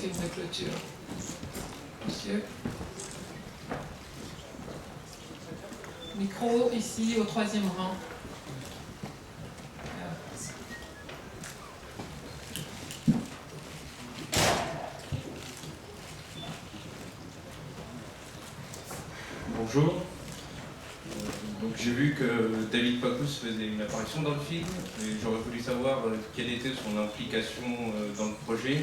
film de clôture. Monsieur. Micro ici au 3e rang. Bonjour. Donc j'ai vu que David Pacous faisait une apparition dans le film et j'aurais voulu savoir quelle était son implication dans le projet,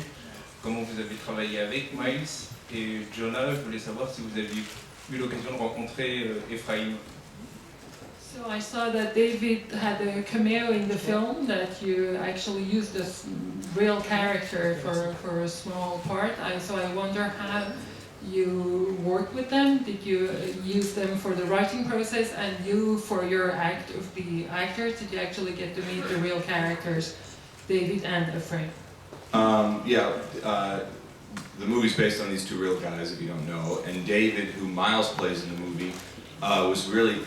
comment vous avez travaillé avec Miles, et Jonah, je voulais savoir si vous aviez eu l'occasion de rencontrer Ephraim. So I saw that David had a cameo in the film, that you actually used a real character for a small part. So I wonder how you work with them. Did you use them for the writing process, and you for your act of the actors? Did you actually get to meet the real characters, David and Ephraim? The movie's based on these two real guys, if you don't know, and David, who Miles plays in the movie, was really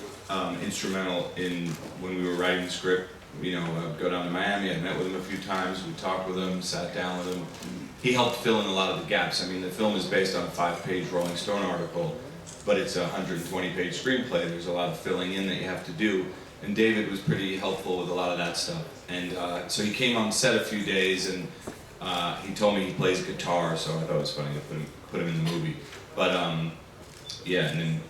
instrumental in when we were writing the script. You know, I'd go down to Miami, I met with him a few times, we talked with him, sat down with him. He helped fill in a lot of the gaps. I mean, the film is based on a 5-page Rolling Stone article, but it's a 120-page screenplay. There's a lot of filling in that you have to do, and David was pretty helpful with a lot of that stuff. And so he came on set a few days, and he told me he plays guitar, so I thought it was funny to put him in the movie. But yeah, and then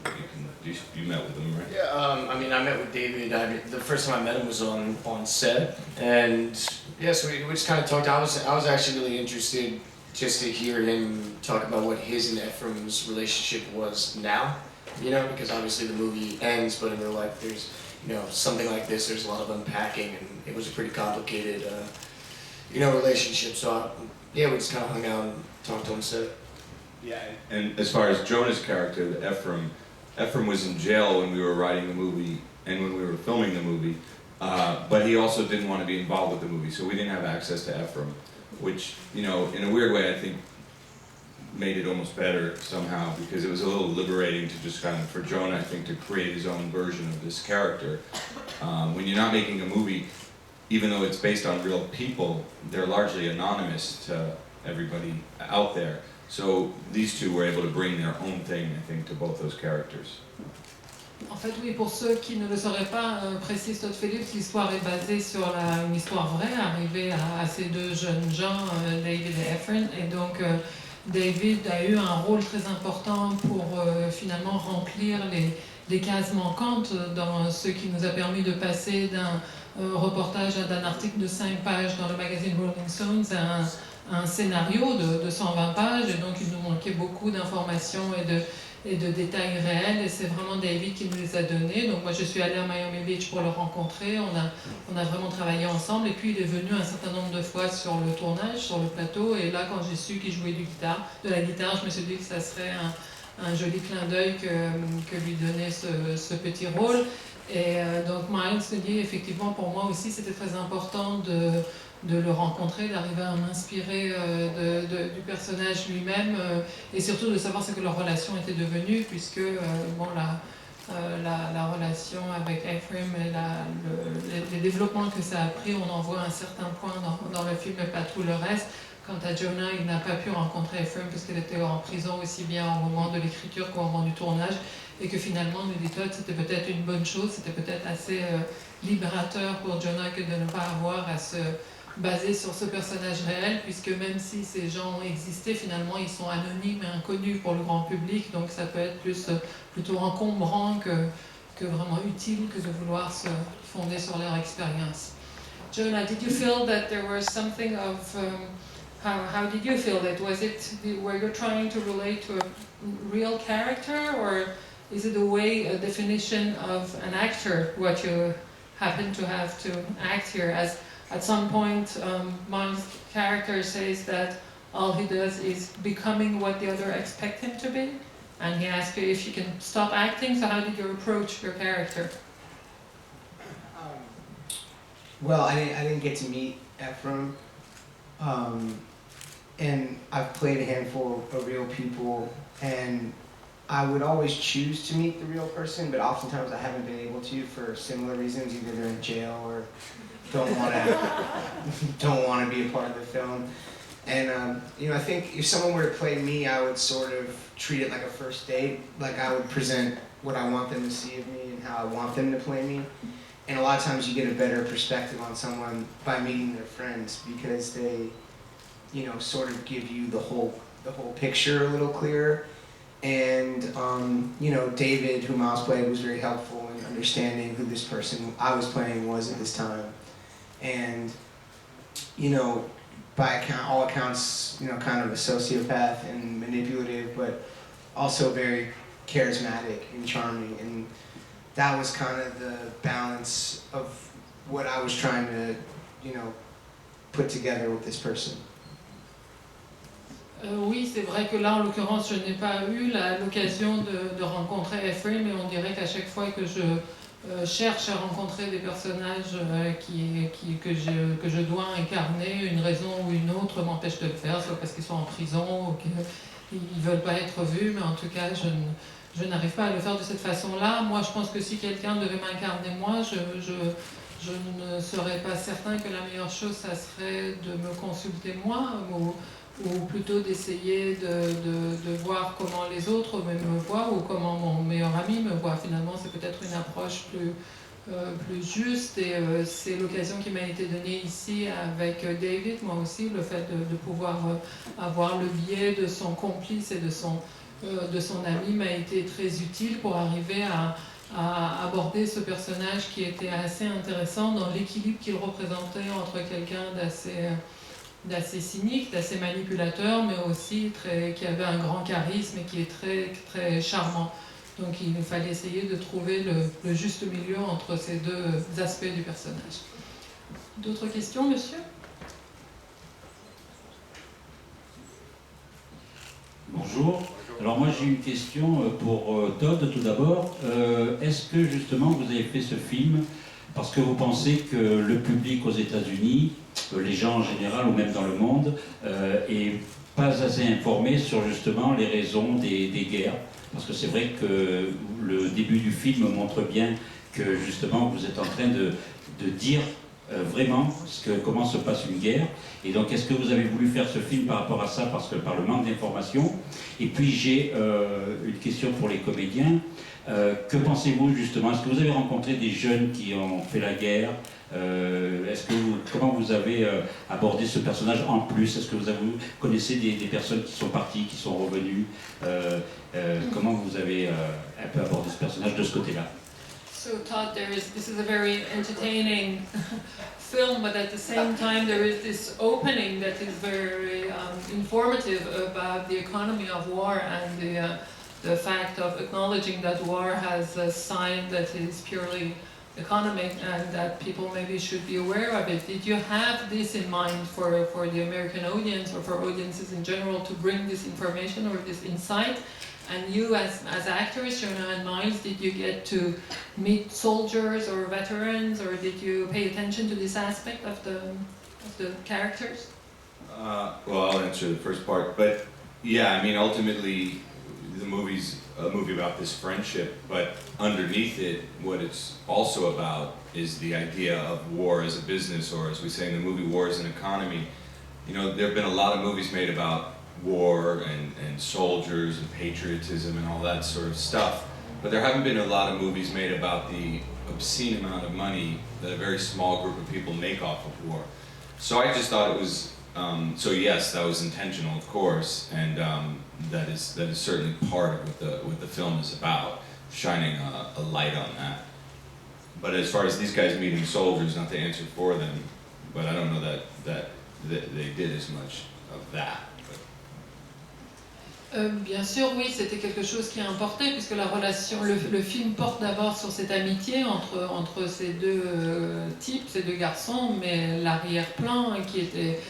you met with him, right? Yeah, I mean, I met with David. The first time I met him was on set, and yeah, so we just kind of talked. I was actually really interested just to hear him talk about what his and Ephraim's relationship was now, you know, because obviously the movie ends, but in real life there's, you know, something like this, there's a lot of unpacking, and it was a pretty complicated, you know, relationship. So yeah, we just kind of hung out and talked on set. Yeah, and as far as Jonah's character, Ephraim was in jail when we were writing the movie and when we were filming the movie, but he also didn't want to be involved with the movie, so we didn't have access to Ephraim, which, you know, in a weird way I think made it almost better somehow, because it was a little liberating to just kind of, for Jonah, I think, to create his own version of this character. When you're not making a movie, even though it's based on real people, they're largely anonymous to everybody out there. So these two were able to bring their own thing, I think, to both those characters. En fait, oui, pour ceux qui ne le sauraient pas, précise Todd Phillips, l'histoire est basée sur une histoire vraie, arrivée à ces deux jeunes gens, David et Ephraim. Et donc, David a eu un rôle très important pour finalement remplir les cases manquantes dans ce qui nous a permis de passer d'un reportage, d'un article de 5 pages dans le magazine Rolling Stones à un scénario de 120 pages, et donc il nous manquait beaucoup d'informations et de détails réels, et c'est vraiment David qui nous les a donnés. Donc moi je suis allée à Miami Beach pour le rencontrer, on a vraiment travaillé ensemble, et puis il est venu un certain nombre de fois sur le tournage, sur le plateau, et là quand j'ai su qu'il jouait de la guitare, je me suis dit que ça serait un joli clin d'œil que lui donnait ce petit rôle. Et donc Miles me dit effectivement, pour moi aussi c'était très important de le rencontrer, d'arriver à m'inspirer du personnage lui-même, et surtout de savoir ce que leur relation était devenue, puisque bon, la relation avec Ephraim et les développements que ça a pris, on en voit un certain point dans le film, mais pas tout le reste. Quant à Jonah, il n'a pas pu rencontrer Ephraim parce qu'elle était en prison aussi bien au moment de l'écriture qu'au moment du tournage, et que finalement, nous dit Todd, c'était peut-être une bonne chose, c'était peut-être assez libérateur pour Jonah que de ne pas avoir à se baser sur ce personnage réel, puisque même si ces gens ont existé, finalement ils sont anonymes et inconnus pour le grand public, donc ça peut être plutôt encombrant que vraiment utile que de vouloir se fonder sur leur expérience. Jonah, did you feel that there was something of how did you feel that? Were you trying to relate to a real character, or is it a definition of an actor, what you happen to have to act here? As at some point, Miles' character says that all he does is becoming what the other expect him to be, and he asks you if you can stop acting. So how did you approach your character? Well, I didn't get to meet Ephraim, and I've played a handful of real people, and I would always choose to meet the real person, but oftentimes I haven't been able to for similar reasons. Either they're in jail or don't want to be a part of the film. And I think if someone were to play me, I would sort of treat it like a first date. Like I would present what I want them to see of me and how I want them to play me. And a lot of times you get a better perspective on someone by meeting their friends because they, sort of give you the whole picture a little clearer. And David, who Miles played, was very helpful in understanding who this person I was playing was at this time. And by all accounts, kind of a sociopath and manipulative, but also very charismatic and charming. And that was kind of the balance of what I was trying to, put together with this person. Oui, c'est vrai que là, en l'occurrence, je n'ai pas eu l'occasion de rencontrer Ephraim, mais on dirait qu'à chaque fois que je cherche à rencontrer des personnages que je dois incarner, une raison ou une autre m'empêche de le faire, soit parce qu'ils sont en prison ou qu'ils ne veulent pas être vus, mais en tout cas, je n'arrive pas à le faire de cette façon-là. Moi, je pense que si quelqu'un devait m'incarner moi, je ne serais pas certain que la meilleure chose, ça serait de me consulter moi, ou plutôt d'essayer de voir comment les autres me voient ou comment mon meilleur ami me voit. Finalement, c'est peut-être une approche plus juste et c'est l'occasion qui m'a été donnée ici avec David, moi aussi, le fait de pouvoir avoir le biais de son complice et de son ami m'a été très utile pour arriver à aborder ce personnage qui était assez intéressant dans l'équilibre qu'il représentait entre quelqu'un d'assez cynique, d'assez manipulateur, mais aussi qui avait un grand charisme et qui est très, très charmant. Donc il fallait essayer de trouver le juste milieu entre ces deux aspects du personnage. D'autres questions, monsieur? Bonjour. Alors moi j'ai une question pour Todd tout d'abord. Est-ce que justement vous avez fait ce film parce que vous pensez que le public aux États-Unis, les gens en général ou même dans le monde, est pas assez informé sur justement les raisons des guerres? Parce que c'est vrai que le début du film montre bien que justement vous êtes en train de dire vraiment comment se passe une guerre. Et donc est-ce que vous avez voulu faire ce film par rapport à ça, par le manque d'informations? Et puis j'ai une question pour les comédiens. Que pensez-vous justement? Est-ce que vous avez rencontré des jeunes qui ont fait la guerre? Comment vous avez abordé ce personnage en plus? Est-ce que vous connaissez des personnes qui sont parties, qui sont revenues? Comment vous avez un peu abordé ce personnage de ce côté-là? So Todd, this is a very entertaining film, but at the same time there is this opening that is very informative about the economy of war and the fact of acknowledging that war has a sign that is purely economic and that people maybe should be aware of it. Did you have this in mind for the American audience or for audiences in general to bring this information or this insight? And you as actors, Jonah and Miles, did you get to meet soldiers or veterans, or did you pay attention to this aspect of the characters? Well, I'll answer the first part, but yeah, I mean, ultimately, the movie's a movie about this friendship, but underneath it, what it's also about is the idea of war as a business, or as we say in the movie, war as an economy. You know, there have been a lot of movies made about war and soldiers and patriotism and all that sort of stuff, but there haven't been a lot of movies made about the obscene amount of money that a very small group of people make off of war. So I just thought it was, so yes, that was intentional, of course, and that is certainly part of what the film is about, shining a light on that. But as far as these guys meeting soldiers, not to answer for them, but I don't know that they did as much of that. Bien sûr, oui, c'était quelque chose qui importait, puisque la relation, le film porte d'abord sur cette amitié entre ces deux types, ces deux garçons, mais l'arrière-plan qui était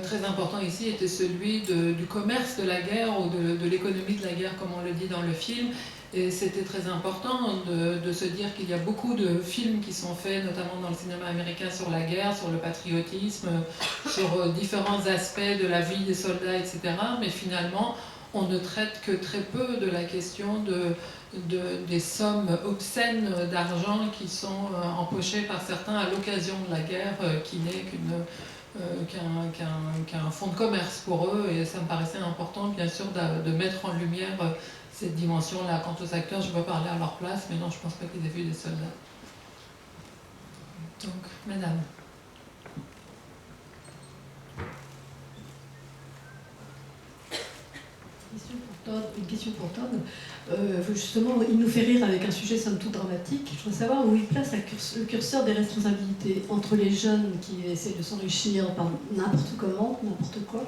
très important ici était celui du commerce de la guerre ou de l'économie de la guerre, comme on le dit dans le film. Et c'était très important de se dire qu'il y a beaucoup de films qui sont faits, notamment dans le cinéma américain, sur la guerre, sur le patriotisme, sur différents aspects de la vie des soldats, etc. Mais finalement, on ne traite que très peu de la question des sommes obscènes d'argent qui sont empochées par certains à l'occasion de la guerre, qui n'est qu'un fonds de commerce pour eux, et ça me paraissait important, bien sûr, de mettre en lumière cette dimension-là. Quant aux acteurs, je veux parler à leur place, mais non, je ne pense pas qu'ils aient vu des soldats. Donc, madame. Une question pour Todd. Justement, il nous fait rire avec un sujet somme toute dramatique. Je voudrais savoir où il place le curseur des responsabilités entre les jeunes qui essaient de s'enrichir par n'importe comment, n'importe quoi,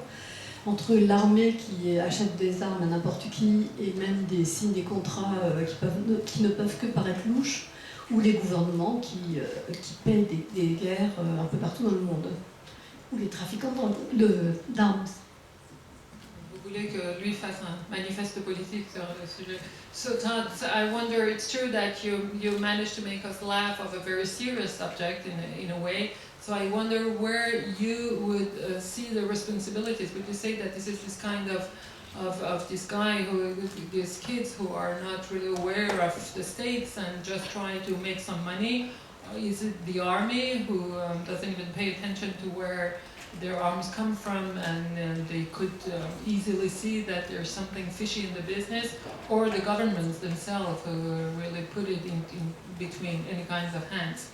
entre l'armée qui achète des armes à n'importe qui et même des signes des contrats qui ne peuvent que paraître louches, ou les gouvernements qui payent des guerres un peu partout dans le monde, ou les trafiquants d'armes. Vous voulez que lui fasse un manifeste politique sur le sujet. So Todd, I wonder, it's true that you managed to make us laugh of a very serious subject in a way. So I wonder where you would see the responsibilities. Would you say that this is this kind of this guy these kids who are not really aware of the stakes and just trying to make some money? Or is it the army who doesn't even pay attention to where their arms come from, and they could easily see that there's something fishy in the business, or the governments themselves who really put it in between any kinds of hands?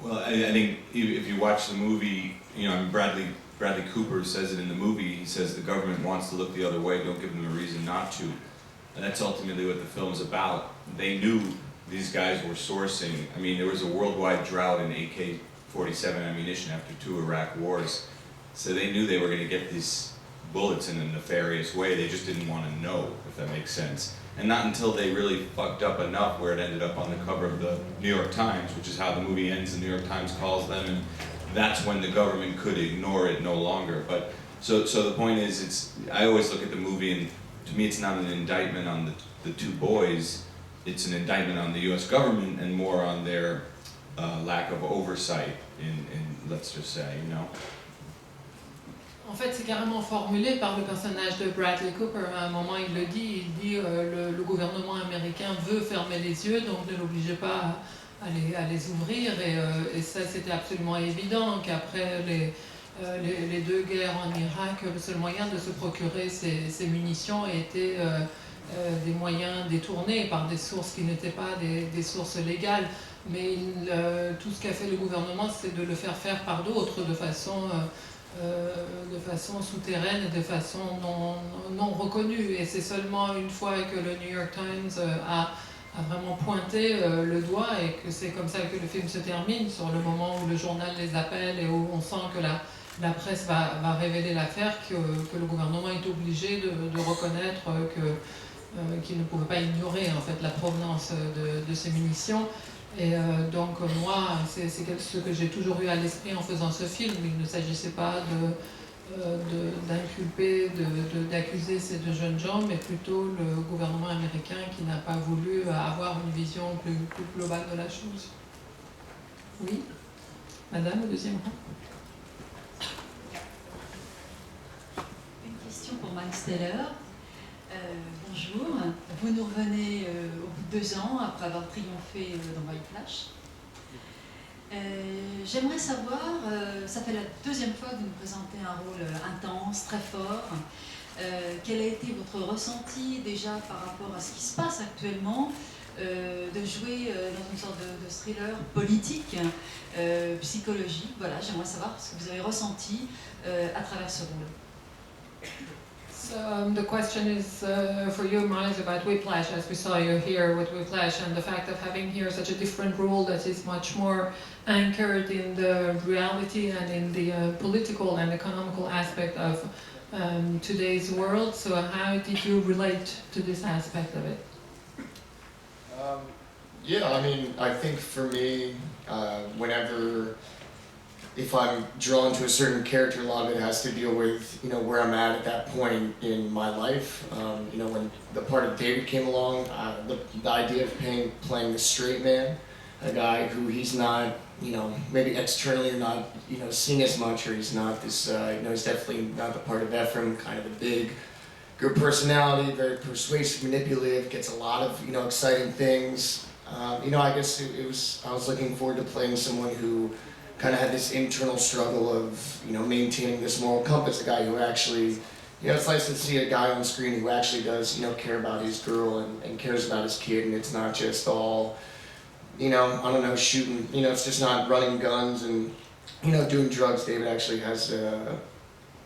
Well, I think if you watch the movie, you know, I mean, Bradley Cooper says it in the movie. He says the government wants to look the other way, don't give them a reason not to. And that's ultimately what the film's about. They knew these guys were sourcing. I mean, there was a worldwide drought in AK-47 ammunition after 2 Iraq wars. So they knew they were going to get these bullets in a nefarious way. They just didn't want to know, if that makes sense. And not until they really fucked up enough where it ended up on the cover of the New York Times, which is how the movie ends. The New York Times calls them, and that's when the government could ignore it no longer. But so the point is, I always look at the movie, and to me it's not an indictment on the 2 boys. It's an indictment on the U.S. government and more on their lack of oversight in let's just say, you know. En fait, c'est carrément formulé par le personnage de Bradley Cooper. À un moment, il le dit, le gouvernement américain veut fermer les yeux, donc ne l'obligez pas à les ouvrir. Et ça, c'était absolument évident qu'après les 2 guerres en Irak, le seul moyen de se procurer ces munitions était des moyens détournés par des sources qui n'étaient pas des sources légales. Mais tout ce qu'a fait le gouvernement, c'est de le faire par d'autres de façon souterraine et de façon non reconnue. Et c'est seulement une fois que le New York Times a vraiment pointé le doigt, et que c'est comme ça que le film se termine, sur le moment où le journal les appelle et où on sent que la presse va révéler l'affaire, que le gouvernement est obligé de reconnaître qu'il ne pouvait pas ignorer en fait la provenance de ces munitions. Et donc moi, c'est ce que j'ai toujours eu à l'esprit en faisant ce film. Il ne s'agissait pas d'inculper, d'accuser ces 2 jeunes gens, mais plutôt le gouvernement américain qui n'a pas voulu avoir une vision plus globale de la chose. Oui, madame, au 2e rang. Une question pour Miles Teller. Bonjour, vous nous revenez au bout de 2 ans après avoir triomphé dans White Flash. J'aimerais savoir, ça fait la 2e fois que vous nous présentez un rôle intense, très fort. Quel a été votre ressenti déjà par rapport à ce qui se passe actuellement, de jouer dans une sorte de thriller politique, psychologique? Voilà, j'aimerais savoir ce que vous avez ressenti à travers ce rôle. So the question is for you, Miles, about Whiplash, as we saw you here with Whiplash, and the fact of having here such a different role that is much more anchored in the reality and in the political and economical aspect of today's world. So how did you relate to this aspect of it? Yeah, I mean, I think for me, if I'm drawn to a certain character, a lot of it has to deal with, you know, where I'm at that point in my life. You know, when the part of David came along, the idea of playing the straight man, a guy who he's not, you know, maybe externally not, you know, seen as much, or he's not this, you know, he's definitely not the part of Ephraim, kind of a big, good personality, very persuasive, manipulative, gets a lot of, you know, exciting things. You know, I guess I was looking forward to playing someone who kind of had this internal struggle of, you know, maintaining this moral compass. A guy who actually, you know, it's nice to see a guy on screen who actually does, you know, care about his girl and cares about his kid, and it's not just all, you know, I don't know, shooting, you know, it's just not running guns and, you know, doing drugs. David actually has,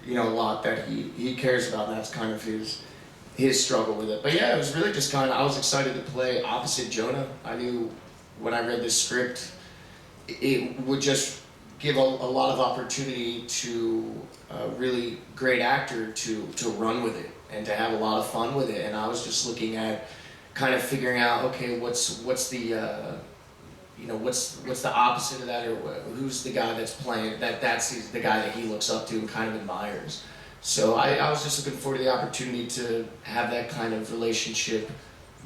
you know, a lot that he cares about, and that's kind of his struggle with it. But yeah, it was really just kind of, I was excited to play opposite Jonah. I knew when I read this script, it would just give a lot of opportunity to a really great actor to run with it and to have a lot of fun with it. And I was just looking at kind of figuring out, okay, what's the you know, what's the opposite of that, or who's the guy that's playing that's the guy that he looks up to and kind of admires. So I was just looking forward to the opportunity to have that kind of relationship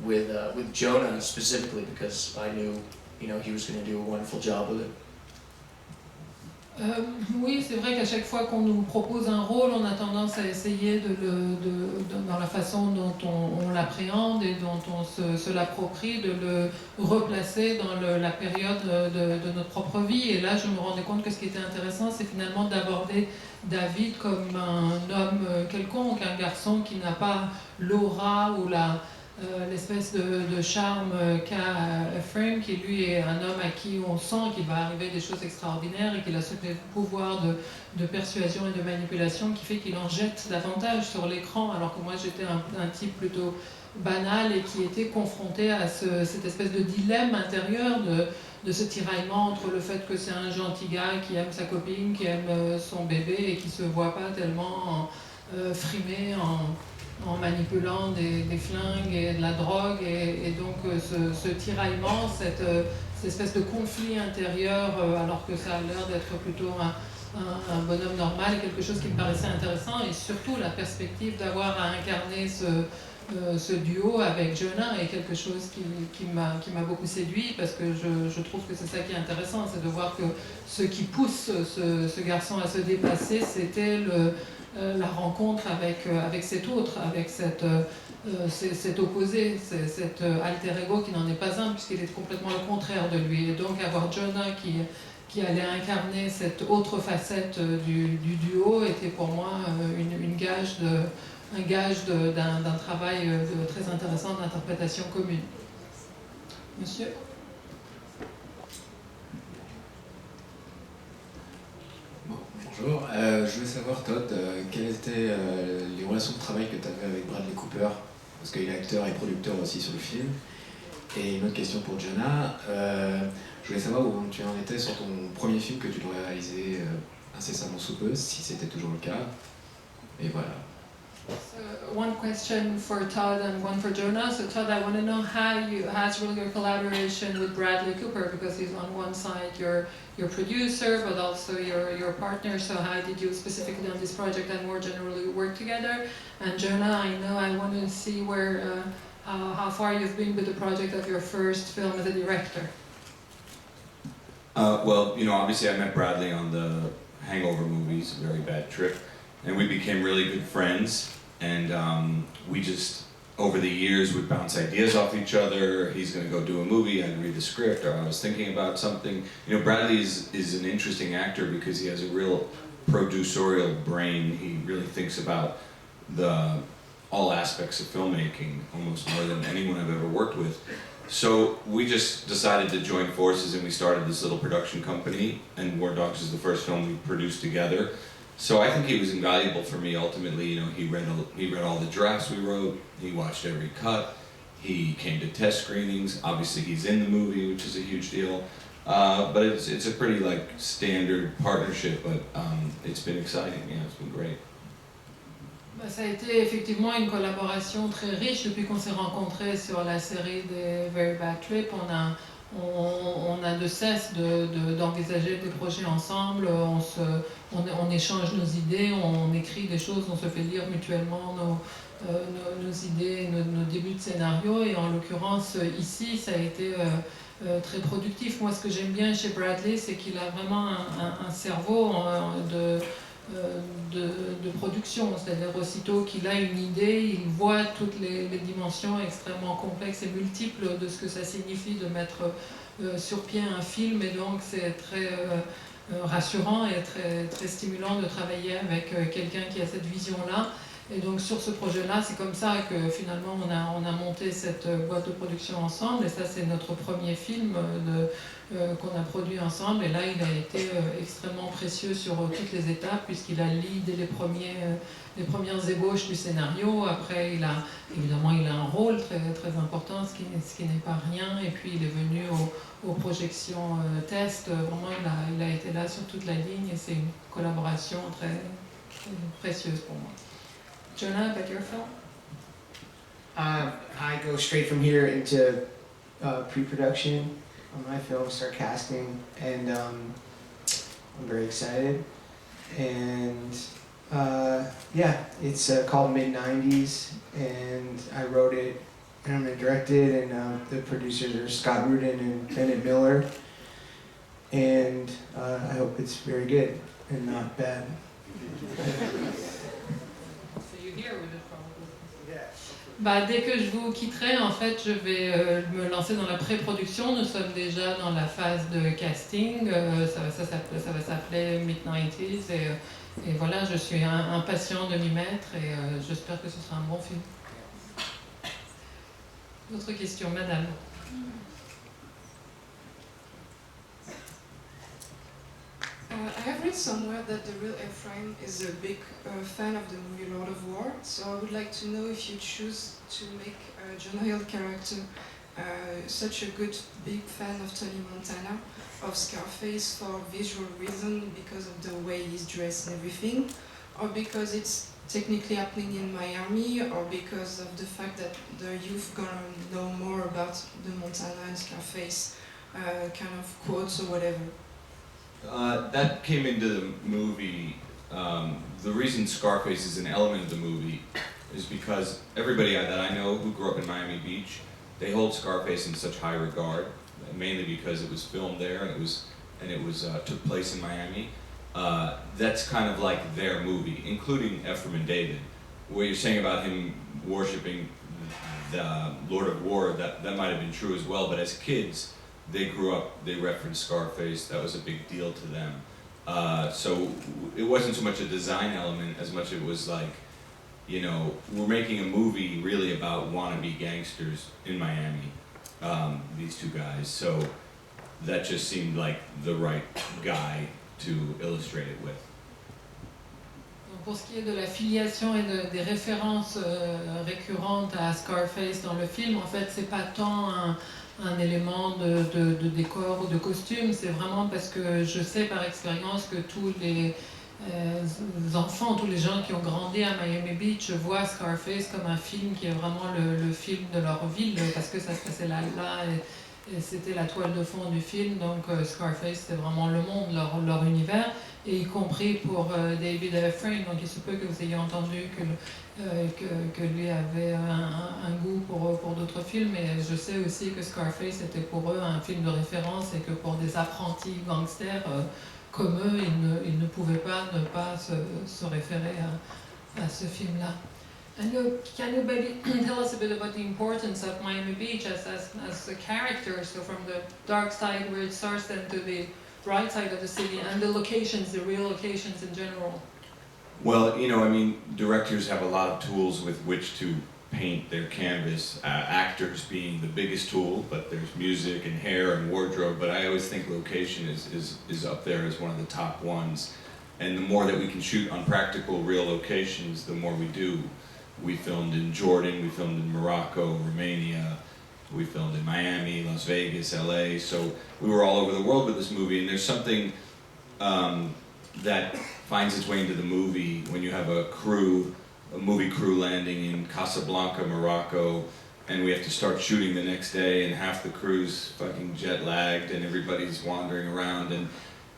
with Jonah specifically, because I knew, you know, he was going to do a wonderful job with it. Oui, c'est vrai qu'à chaque fois qu'on nous propose un rôle, on a tendance à essayer dans la façon dont on l'appréhende et dont on se l'approprie, de le replacer dans la période de notre propre vie. Et là, je me rendais compte que ce qui était intéressant, c'est finalement d'aborder David comme un homme quelconque, un garçon qui n'a pas l'aura ou l'espèce de charme qu'a Ephraim, qui lui est un homme à qui on sent qu'il va arriver des choses extraordinaires et qu'il a ce pouvoir de persuasion et de manipulation qui fait qu'il en jette davantage sur l'écran, alors que moi j'étais un type plutôt banal et qui était confronté à cette espèce de dilemme intérieur de ce tiraillement entre le fait que c'est un gentil gars qui aime sa copine, qui aime son bébé et qui se voit pas tellement frimé en manipulant des flingues et de la drogue, et donc ce tiraillement, cette espèce de conflit intérieur, alors que ça a l'air d'être plutôt un bonhomme normal, quelque chose qui me paraissait intéressant, et surtout la perspective d'avoir à incarner ce duo avec Jonah est quelque chose qui m'a beaucoup séduit, parce que je trouve que c'est ça qui est intéressant, c'est de voir que ce qui pousse ce garçon à se dépasser, c'était la rencontre avec cet autre, avec cet opposé, cet alter ego qui n'en est pas un, puisqu'il est complètement le contraire de lui. Et donc avoir Jonah qui allait incarner cette autre facette du duo était pour moi un gage d'un travail très intéressant d'interprétation commune. Monsieur ? Bonjour, je voulais savoir, Todd, quelles étaient les relations de travail que tu avais avec Bradley Cooper, parce qu'il est acteur et producteur aussi sur le film. Et une autre question pour Jonah, je voulais savoir où tu en étais sur ton premier film que tu dois réaliser incessamment sous peu, si c'était toujours le cas. Et voilà. So one question for Todd and one for Jonah. So Todd, I want to know how's really your collaboration with Bradley Cooper, because he's on one side your producer, but also your partner. So how did you specifically on this project and more generally work together? And Jonah, I want to see how far you've been with the project of your first film as a director. Well, you know, obviously I met Bradley on the Hangover movies, A Very Bad Trip, and we became really good friends. And we just, over the years, would bounce ideas off each other. He's going to go do a movie, I'd read the script, or I was thinking about something. You know, Bradley is an interesting actor because he has a real producerial brain. He really thinks about all aspects of filmmaking, almost more than anyone I've ever worked with. So we just decided to join forces, and we started this little production company, and War Dogs is the first film we produced together. So I think he was invaluable for me ultimately. You know, he read all the drafts we wrote, he watched every cut, he came to test screenings. Obviously he's in the movie, which is a huge deal. But it's a pretty like standard partnership, but it's been exciting, yeah, it's been great. Ça a été effectivement une collaboration très riche depuis qu'on s'est rencontrés sur la série des Very Bad Trip. On a de cesse d'envisager des projets ensemble, on échange nos idées, on écrit des choses, on se fait lire mutuellement nos idées, nos débuts de scénario, et en l'occurrence ici ça a été très productif. Moi, ce que j'aime bien chez Bradley, c'est qu'il a vraiment un cerveau de production, c'est-à-dire aussitôt qu'il a une idée, il voit toutes les dimensions extrêmement complexes et multiples de ce que ça signifie de mettre sur pied un film, et donc c'est très rassurant et très, très stimulant de travailler avec quelqu'un qui a cette vision-là. Et donc sur ce projet-là, c'est comme ça que finalement on a monté cette boîte de production ensemble. Et ça, c'est notre premier film qu'on a produit ensemble. Et là, il a été extrêmement précieux sur toutes les étapes, puisqu'il a lead les premières ébauches du scénario. Après, évidemment, il a un rôle très, très important, ce qui n'est pas rien. Et puis, il est venu aux projections test. Vraiment, il a été là sur toute la ligne. Et c'est une collaboration très, très précieuse pour moi. Jonah, about your film? I go straight from here into pre-production on my film, start casting, and I'm very excited. And yeah, it's called Mid-90s, and I wrote it, and I'm gonna direct it, and the producers are Scott Rudin and Bennett Miller, and I hope it's very good and not bad. Bah, dès que je vous quitterai, en fait, je vais me lancer dans la pré-production. Nous sommes déjà dans la phase de casting. Ça va s'appeler Mid-90s. Et voilà, je suis impatient de m'y mettre et j'espère que ce sera un bon film. D'autres questions, madame? I have read somewhere that the real Ephraim is a big fan of the movie Lord of War, so I would like to know if you choose to make Jonah Hill character such a good big fan of Tony Montana, of Scarface for visual reason because of the way he's dressed and everything, or because it's technically happening in Miami, or because of the fact that the youth gonna know more about the Montana and Scarface kind of quotes or whatever. That came into the movie. The reason Scarface is an element of the movie is because everybody that I know who grew up in Miami Beach, they hold Scarface in such high regard, mainly because it was filmed there and it was took place in Miami. That's kind of like their movie, including Ephraim and David. What you're saying about him worshiping the Lord of War, that might have been true as well, but as kids, they grew up, they referenced Scarface, that was a big deal to them. So it wasn't so much a design element as much it was like, you know, we're making a movie really about wannabe gangsters in Miami, these two guys. So that just seemed like the right guy to illustrate it with. Pour ce qui est de la filiation et des références récurrentes à Scarface dans le film, en fait, c'est pas tant un élément de décor ou de costume, c'est vraiment parce que je sais par expérience que tous les enfants, tous les gens qui ont grandi à Miami Beach voient Scarface comme un film qui est vraiment le film de leur ville, parce que ça se passait là et c'était la toile de fond du film, donc Scarface c'était vraiment le monde, leur univers, et y compris pour David Ephraim, donc il se peut que vous ayez entendu que lui avait un goût pour d'autres films, et je sais aussi que Scarface était pour eux un film de référence et que pour des apprentis gangsters comme eux, ils ne pouvaient pas ne pas se référer à ce film-là. And can you maybe tell us a bit about the importance of Miami Beach as a character, so from the dark side where it starts then to the bright side of the city, and the locations, the real locations in general? Well, you know, I mean, directors have a lot of tools with which to paint their canvas, actors being the biggest tool, but there's music and hair and wardrobe, but I always think location is up there as one of the top ones. And the more that we can shoot on practical, real locations, the more we do. We filmed in Jordan, we filmed in Morocco, Romania, we filmed in Miami, Las Vegas, LA, so we were all over the world with this movie, and there's something that finds its way into the movie when you have a movie crew landing in Casablanca, Morocco, and we have to start shooting the next day, and half the crew's fucking jet lagged, and everybody's wandering around, and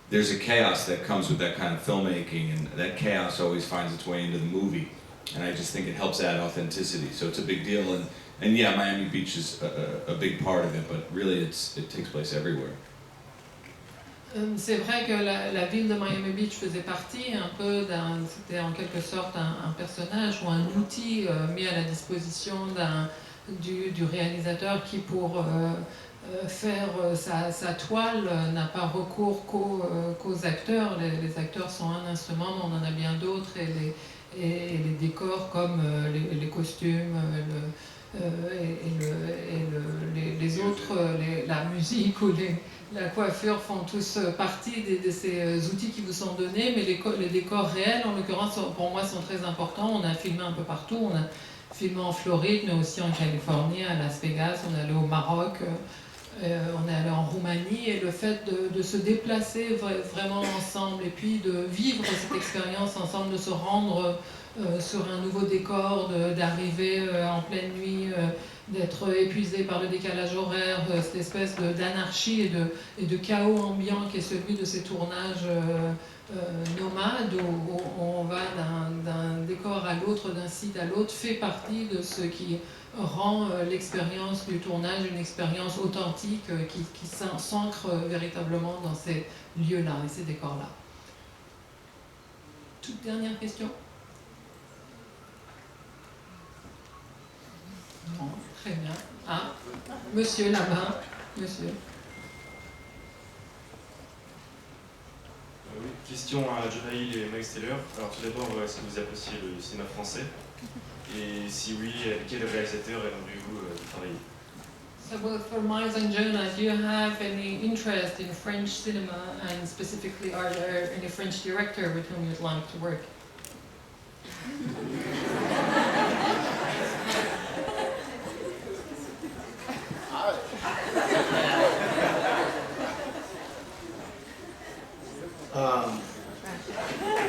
there's a chaos that comes with that kind of filmmaking, and that chaos always finds its way into the movie. And I just think it helps add authenticity. So it's a big deal, and yeah, Miami Beach is a big part of it, but really it takes place everywhere. C'est vrai que la ville de Miami Beach faisait partie un peu c'était en quelque sorte un personnage ou un outil mis à la disposition du réalisateur qui, pour faire sa toile, n'a pas recours qu'aux acteurs. Les acteurs sont un instrument, mais on en a bien d'autres, et les décors comme les costumes, les autres, la musique ou la coiffure font tous partie de ces outils qui vous sont donnés, mais les décors réels, en l'occurrence, pour moi, sont très importants. On a filmé un peu partout, on a filmé en Floride, mais aussi en Californie, à Las Vegas, on est allé au Maroc, on est allé en Roumanie, et le fait de se déplacer vraiment ensemble, et puis de vivre cette expérience ensemble, de se rendre sur un nouveau décor, d'arriver en pleine nuit, d'être épuisé par le décalage horaire, cette espèce d'anarchie et de chaos ambiant qui est celui de ces tournages nomades, où on va d'un décor à l'autre, d'un site à l'autre, fait partie de ce qui rend l'expérience du tournage une expérience authentique qui s'ancre véritablement dans ces lieux-là et ces décors-là. Toute dernière question? Non, très bien. Ah, monsieur là-bas, monsieur. Oui, question à Jonah Hill et Max Taylor. Alors tout d'abord, est-ce que vous appréciez le cinéma français? Et si oui, avec quel réalisateur aimeriez-vous travailler? So both for Miles and Jonah, do you have any interest in French cinema, and specifically are there any French director with whom you'd like to work?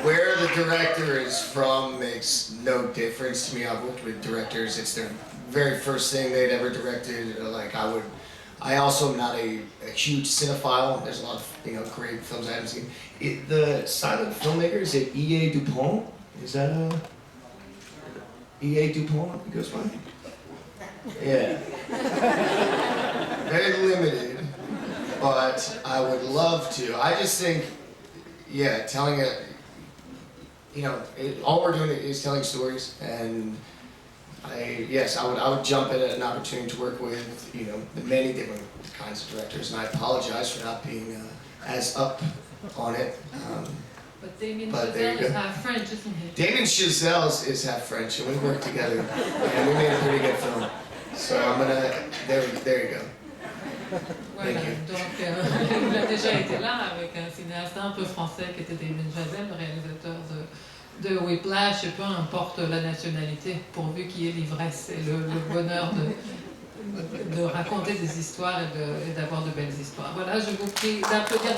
Where the director is from makes no difference to me. I've worked with directors, it's their very first thing they'd ever directed. I also am not a huge cinephile. There's a lot of great films I haven't seen. The silent filmmaker, is it E.A. Dupont? Is that E.A. Dupont he goes by? Yeah. Very limited, but I would love to. I just think, yeah, telling it, all we're doing is telling stories, and I would jump at an opportunity to work with, the many different kinds of directors, and I apologize for not being as up on it. But Damien But there you Chazelle is go. half French, isn't he? Damien Chazelle is half French, and we worked together, and we made a pretty good film. So there you go. Voilà, donc il a déjà été là avec un cinéaste un peu français qui était Damien Chazelle, le réalisateur de Whiplash, et peu importe la nationalité, pourvu qu'il y ait l'ivresse et le bonheur de raconter des histoires et d'avoir de belles histoires. Voilà, je vous prie d'applaudir.